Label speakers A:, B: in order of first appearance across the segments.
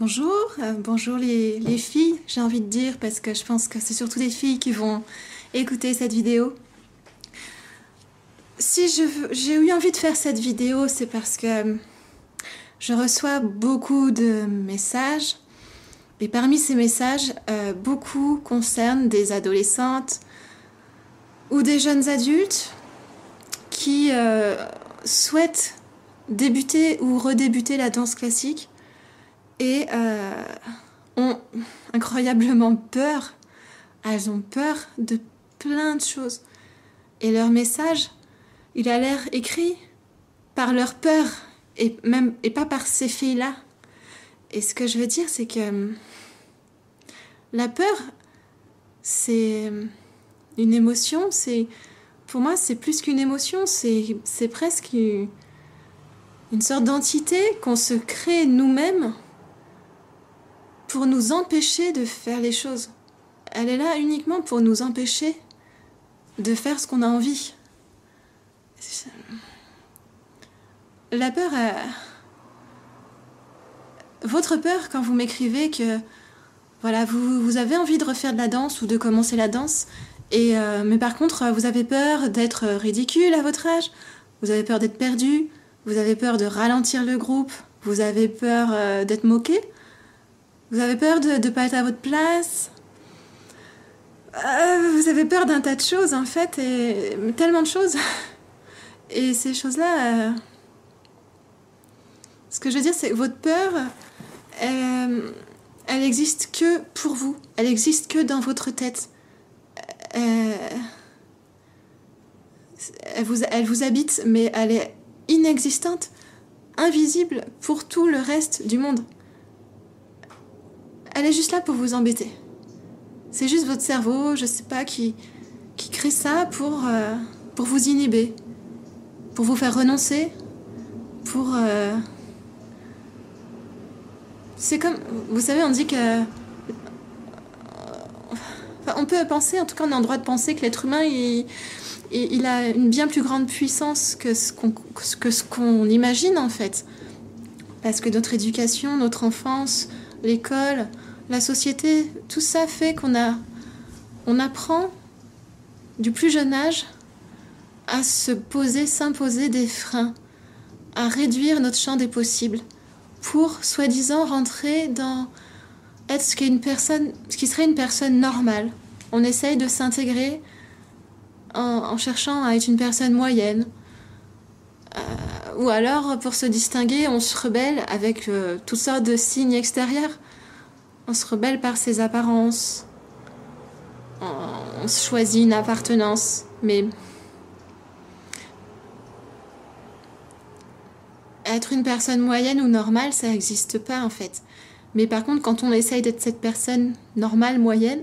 A: Bonjour, bonjour les filles, j'ai envie de dire, parce que je pense que c'est surtout des filles qui vont écouter cette vidéo. Si j'ai eu envie de faire cette vidéo, c'est parce que je reçois beaucoup de messages, et parmi ces messages, beaucoup concernent des adolescentes ou des jeunes adultes qui souhaitent débuter ou redébuter la danse classique et ont incroyablement peur. Elles ont peur de plein de choses. Et leur message, il a l'air écrit par leur peur et pas par ces filles-là. Et ce que je veux dire, c'est que la peur, c'est une émotion. Pour moi, c'est plus qu'une émotion. C'est presque une sorte d'entité qu'on se crée nous-mêmes pour nous empêcher de faire les choses. Elle est là uniquement pour nous empêcher de faire ce qu'on a envie. La peur, votre peur quand vous m'écrivez que voilà, vous avez envie de refaire de la danse ou de commencer la danse, mais par contre vous avez peur d'être ridicule à votre âge, vous avez peur d'être perdu, vous avez peur de ralentir le groupe, vous avez peur d'être moqué, vous avez peur de ne pas être à votre place. Vous avez peur d'un tas de choses en fait, et tellement de choses. Et ces choses-là, ce que je veux dire, c'est que votre peur, elle existe que pour vous. Elle existe que dans votre tête. Elle vous habite, mais elle est inexistante, invisible pour tout le reste du monde. Elle est juste là pour vous embêter. C'est juste votre cerveau, je sais pas, qui crée ça pour vous inhiber, pour vous faire renoncer, pour... C'est comme... Vous savez, on dit que... Enfin, on peut penser, en tout cas on a le droit de penser que l'être humain, il a une bien plus grande puissance que ce qu'on imagine en fait. Parce que notre éducation, notre enfance, l'école, la société, tout ça fait on apprend du plus jeune âge à s'imposer des freins, à réduire notre champ des possibles pour soi-disant rentrer dans être ce qui serait une personne normale. On essaye de s'intégrer en cherchant à être une personne moyenne. Ou alors, pour se distinguer, on se rebelle avec toutes sortes de signes extérieurs. On se rebelle par ses apparences. On choisit une appartenance. Mais être une personne moyenne ou normale, ça n'existe pas en fait. Mais par contre, quand on essaye d'être cette personne normale, moyenne,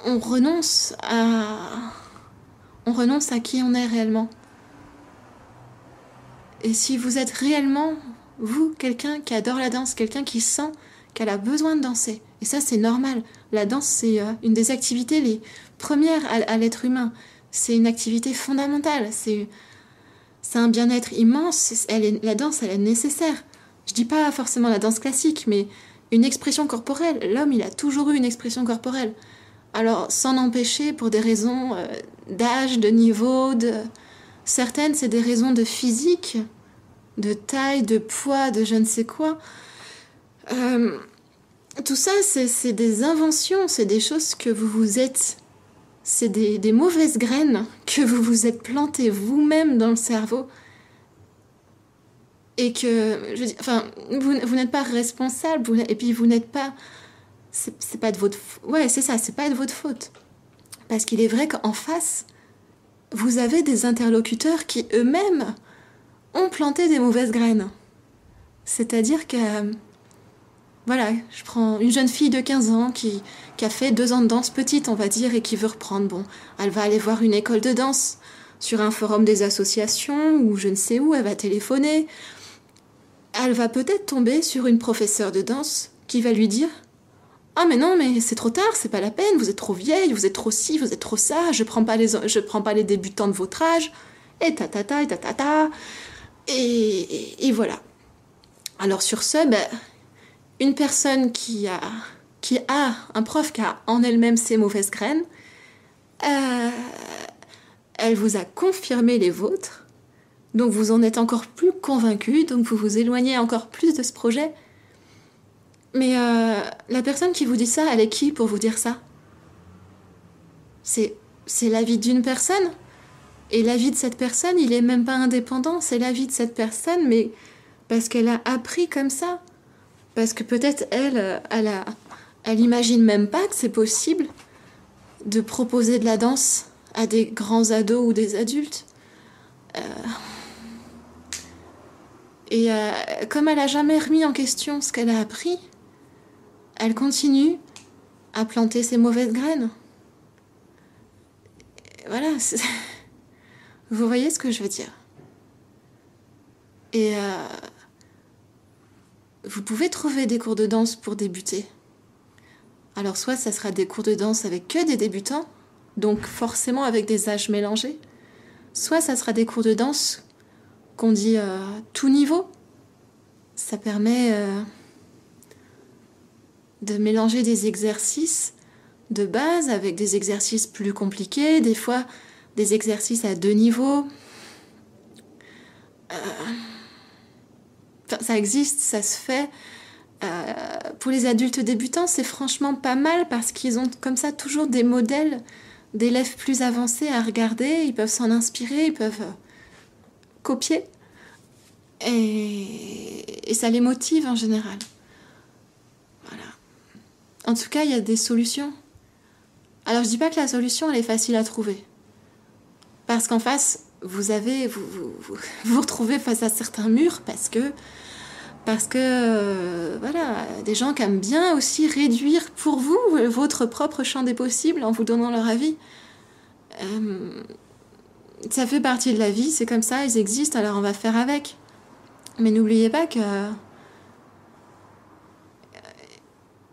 A: on renonce à qui on est réellement. Et si vous êtes réellement, vous, quelqu'un qui adore la danse, quelqu'un qui sent qu'elle a besoin de danser, et ça c'est normal, la danse c'est une des activités les premières à l'être humain, c'est une activité fondamentale, c'est un bien-être immense, la danse elle est nécessaire. Je dis pas forcément la danse classique, mais une expression corporelle, l'homme il a toujours eu une expression corporelle. Alors sans empêcher pour des raisons d'âge, de niveau, certaines c'est des raisons de physique, de taille, de poids, de je ne sais quoi. Tout ça, c'est des inventions, c'est des choses que vous vous êtes... C'est des mauvaises graines que vous vous êtes plantées vous-même dans le cerveau. Et que... vous n'êtes pas responsable, et puis vous n'êtes pas... C'est pas de votre... Ouais, c'est ça, c'est pas de votre faute. Parce qu'il est vrai qu'en face, vous avez des interlocuteurs qui, eux-mêmes, ont planté des mauvaises graines. C'est-à-dire que... Voilà, je prends une jeune fille de 15 ans qui a fait 2 ans de danse petite, on va dire, et qui veut reprendre. Bon, elle va aller voir une école de danse sur un forum des associations ou je ne sais où, elle va téléphoner. Elle va peut-être tomber sur une professeure de danse qui va lui dire « Ah mais non, mais c'est trop tard, c'est pas la peine, vous êtes trop vieille, vous êtes trop ci, vous êtes trop ça, je prends pas les débutants de votre âge, et ta ta ta, et ta ta ta. » Et voilà. Alors sur ce, ben, une personne un prof qui a en elle-même ses mauvaises graines, elle vous a confirmé les vôtres, donc vous en êtes encore plus convaincu, donc vous vous éloignez encore plus de ce projet. Mais la personne qui vous dit ça, elle est qui pour vous dire ça? C'est l'avis d'une personne. Et l'avis de cette personne, il est même pas indépendant. C'est l'avis de cette personne, mais parce qu'elle a appris comme ça. Parce que peut-être elle imagine même pas que c'est possible de proposer de la danse à des grands ados ou des adultes. Et comme elle a jamais remis en question ce qu'elle a appris, elle continue à planter ses mauvaises graines. Voilà, vous voyez ce que je veux dire. Et vous pouvez trouver des cours de danse pour débuter. Alors soit ça sera des cours de danse avec que des débutants, donc forcément avec des âges mélangés, soit ça sera des cours de danse qu'on dit tout niveau. Ça permet de mélanger des exercices de base avec des exercices plus compliqués, des fois des exercices à 2 niveaux. Ça existe, ça se fait. Pour les adultes débutants, c'est franchement pas mal parce qu'ils ont comme ça toujours des modèles d'élèves plus avancés à regarder. Ils peuvent s'en inspirer, ils peuvent copier. Et ça les motive en général. Voilà. En tout cas, il y a des solutions. Alors, je dis pas que la solution, elle est facile à trouver. Parce qu'en face, vous vous retrouvez face à certains murs parce que voilà, des gens qui aiment bien aussi réduire pour vous votre propre champ des possibles en vous donnant leur avis. Ça fait partie de la vie, c'est comme ça, ils existent, alors on va faire avec. Mais n'oubliez pas que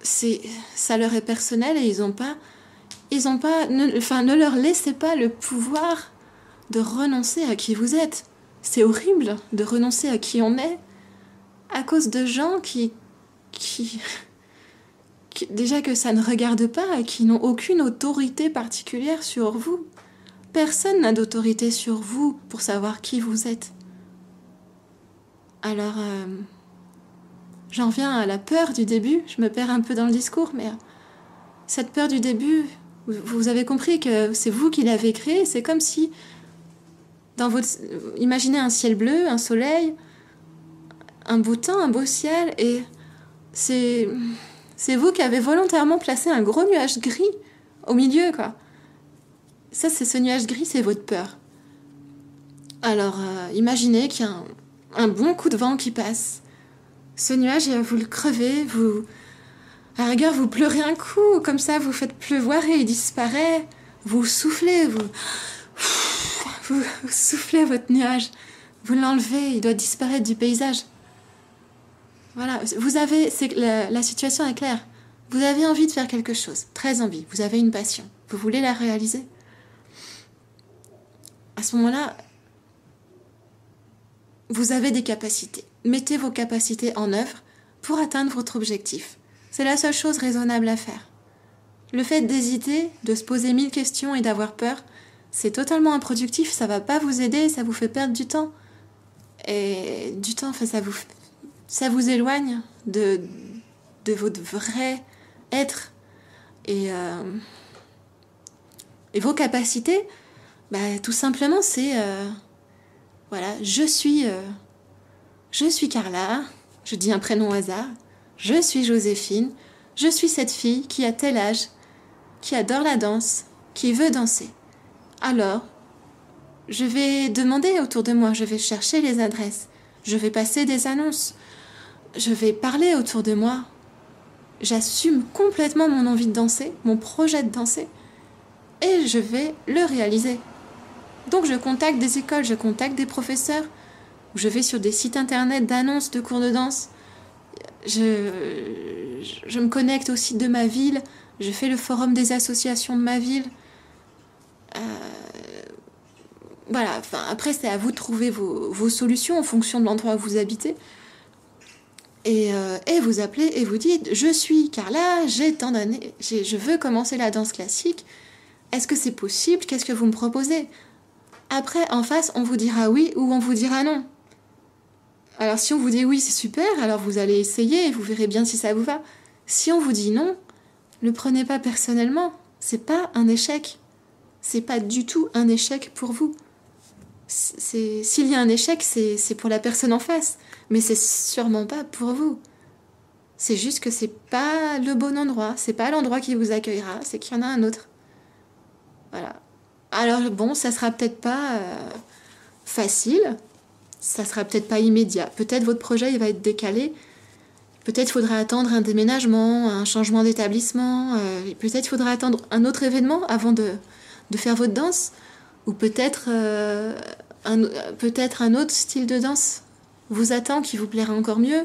A: ça leur est personnel et ne leur laissez pas le pouvoir de renoncer à qui vous êtes. C'est horrible de renoncer à qui on est à cause de gens qui déjà que ça ne regarde pas, qui n'ont aucune autorité particulière sur vous. Personne n'a d'autorité sur vous pour savoir qui vous êtes. Alors, j'en viens à la peur du début. Je me perds un peu dans le discours, mais cette peur du début, vous avez compris que c'est vous qui l'avez créée. C'est comme si, imaginez un ciel bleu, un soleil, un beau temps, un beau ciel, et c'est vous qui avez volontairement placé un gros nuage gris au milieu, quoi. Ça, c'est ce nuage gris, c'est votre peur. Alors, imaginez qu'il y a un bon coup de vent qui passe. Ce nuage, vous le crevez, à la rigueur, vous pleurez un coup, comme ça, vous faites pleuvoir et il disparaît. Vous soufflez, vous soufflez votre nuage. Vous l'enlevez, il doit disparaître du paysage. Voilà, la situation est claire. Vous avez envie de faire quelque chose, très envie. Vous avez une passion. Vous voulez la réaliser. À ce moment-là, vous avez des capacités. Mettez vos capacités en œuvre pour atteindre votre objectif. C'est la seule chose raisonnable à faire. Le fait d'hésiter, de se poser 1000 questions et d'avoir peur, c'est totalement improductif, ça va pas vous aider, ça vous fait perdre du temps. Et du temps, ça vous éloigne de votre vrai être. Et vos capacités, tout simplement, c'est... voilà, je suis Carla, je dis un prénom au hasard, je suis Joséphine, je suis cette fille qui a tel âge, qui adore la danse, qui veut danser. Alors, je vais demander autour de moi, je vais chercher les adresses, je vais passer des annonces, je vais parler autour de moi. J'assume complètement mon envie de danser, mon projet de danser, et je vais le réaliser. Donc je contacte des écoles, je contacte des professeurs, je vais sur des sites internet d'annonces de cours de danse, je me connecte au site de ma ville, je fais le forum des associations de ma ville. Voilà, après c'est à vous de trouver vos solutions en fonction de l'endroit où vous habitez. Et vous appelez et vous dites, je suis Carla, j'ai tant d'années, je veux commencer la danse classique. Est-ce que c'est possible? Qu'est-ce que vous me proposez? Après, en face, on vous dira oui ou on vous dira non. Alors si on vous dit oui, c'est super, alors vous allez essayer et vous verrez bien si ça vous va. Si on vous dit non, ne prenez pas personnellement. C'est pas un échec. C'est pas du tout un échec pour vous. S'il y a un échec, c'est pour la personne en face, mais c'est sûrement pas pour vous. C'est juste que c'est pas le bon endroit, c'est pas l'endroit qui vous accueillera, c'est qu'il y en a un autre. Voilà. Alors bon, ça sera peut-être pas facile, ça sera peut-être pas immédiat. Peut-être votre projet il va être décalé. Peut-être faudra attendre un déménagement, un changement d'établissement. Peut-être faudra attendre un autre événement avant de faire votre danse. Ou peut-être un autre style de danse vous attend qui vous plaira encore mieux.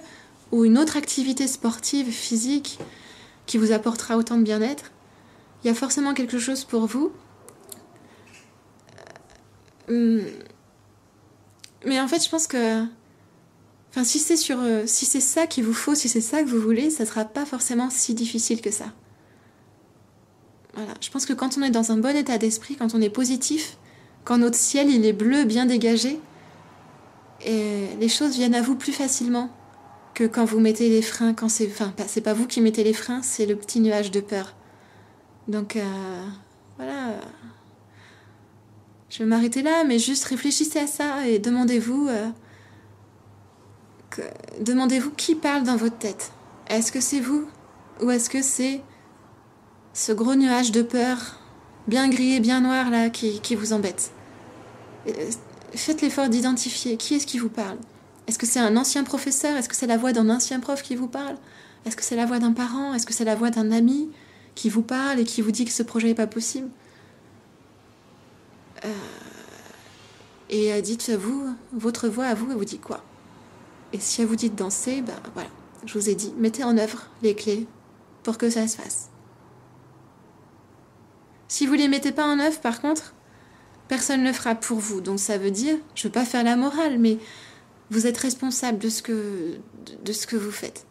A: Ou une autre activité sportive, physique, qui vous apportera autant de bien-être. Il y a forcément quelque chose pour vous. Mais en fait, je pense que... Enfin, si c'est ça qu'il vous faut, si c'est ça que vous voulez, ça sera pas forcément si difficile que ça. Voilà. Je pense que quand on est dans un bon état d'esprit, quand on est positif, quand notre ciel il est bleu, bien dégagé, et les choses viennent à vous plus facilement que quand vous mettez les freins, c'est pas vous qui mettez les freins, c'est le petit nuage de peur. Donc, voilà. Je vais m'arrêter là, mais juste réfléchissez à ça et demandez-vous qui parle dans votre tête. Est-ce que c'est vous ou est-ce que c'est ce gros nuage de peur, bien gris et bien noir là, qui vous embête? Faites l'effort d'identifier qui est-ce qui vous parle. Est-ce que c'est un ancien professeur? Est-ce que c'est la voix d'un ancien prof qui vous parle? Est-ce que c'est la voix d'un parent? Est-ce que c'est la voix d'un ami qui vous parle et qui vous dit que ce projet n'est pas possible? Et dites-vous, votre voix à vous, elle vous dit quoi? Et si elle vous dit de danser, ben voilà, je vous ai dit, mettez en œuvre les clés pour que ça se fasse. Si vous ne les mettez pas en œuvre, par contre, personne ne le fera pour vous. Donc ça veut dire, je ne veux pas faire la morale, mais vous êtes responsable de ce que vous faites.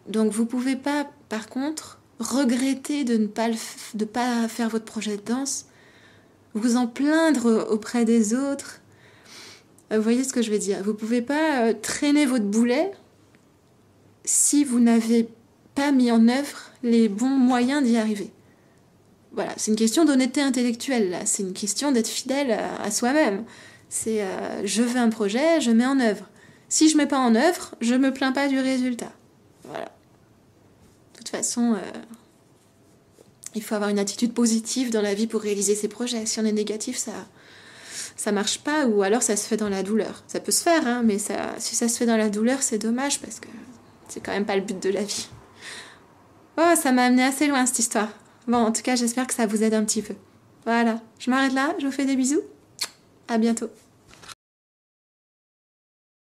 A: Donc vous ne pouvez pas, par contre, regretter de ne pas faire votre projet de danse, vous en plaindre auprès des autres. Vous voyez ce que je veux dire? Vous ne pouvez pas traîner votre boulet si vous n'avez pas mis en œuvre les bons moyens d'y arriver. Voilà, c'est une question d'honnêteté intellectuelle, là. C'est une question d'être fidèle à soi-même. C'est je veux un projet, je mets en œuvre. Si je ne mets pas en œuvre, je ne me plains pas du résultat. Voilà. De toute façon, il faut avoir une attitude positive dans la vie pour réaliser ses projets. Si on est négatif, ça marche pas, ou alors ça se fait dans la douleur. Ça peut se faire, hein, mais si ça se fait dans la douleur, c'est dommage parce que c'est quand même pas le but de la vie. Oh, ça m'a amené assez loin cette histoire. Bon, en tout cas, j'espère que ça vous aide un petit peu. Voilà, je m'arrête là, je vous fais des bisous. À bientôt.